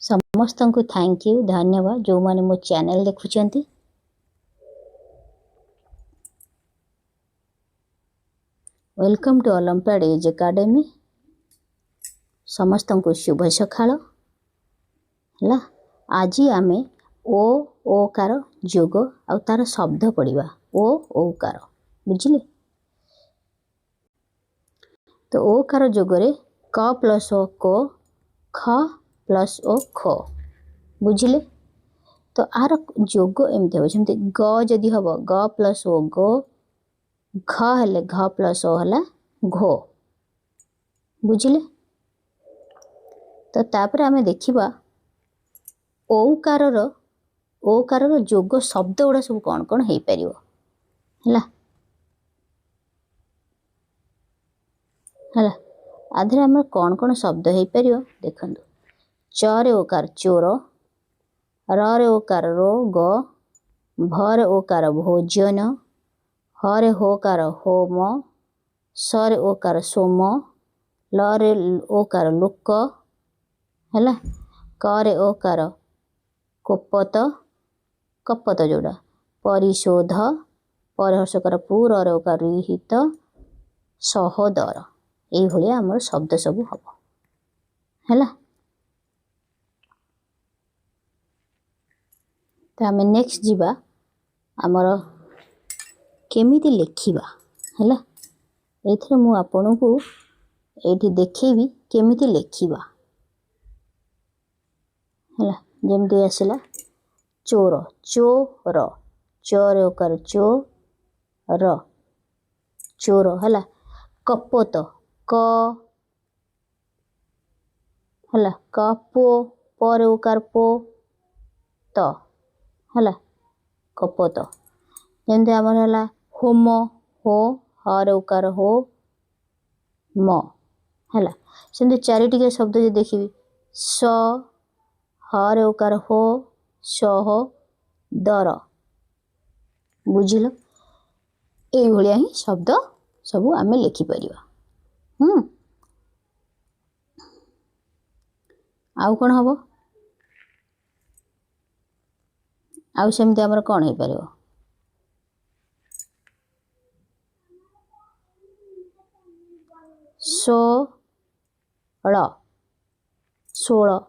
समस्त को thank you धन्यवाद जो माने मो चैनल देखुचंती। Welcome to Olympiad Edge Academy. समस्त को शुभ सकाळ है। आज आम ओ ओकार जोग आ तार शब्द पढ़ा ओ ओकार बुझिले। तो ओकार जोगरे क प्लस ओ को ख प्लस ओ ख बुझिले। तो आर जोग एमती हम जमी ग जदि हम ग प्लस ओ गो घ हेले घ प्लस ओ है घो बुझिले। तो तापर आम देखा ओकार जोग शब्द गुड़ा सब कौन कौन हो पार है आधे आम कौन कौन शब्द हो पार देखु। चरे ओकार चोर, रे ओकार रोग, भरे ओकार भोजन, हरे होकार होम, सरे ओकार सोम, लरे ओकार लोक है, करे ओकार कोपत कपत जोड़ा, परिशोध परहर्षकार पूर ओकार रिहित सहोदर ये आम शब्द सब हम है। तो आम नेक्स्ट जीवा आमर केमिति लेखिबा है। एथरे मु आपन को एठी देखैबी केमिति लेखिबा है। जमती आसला चोर चोर चोर ओकार चो र चोर है। कपोत क है कपो पर ओकार पो त है कपोत। जमती आमर है होम हो हर ओकार हो म है। सेमती चारिटिका शब्द जो देखी स हर ओकार हो सह दर बुझिल। ये ही शब्द सब आम लिखिपर। आउ कौन हम आउ सेमती आमर कौन हो पार षोल षोल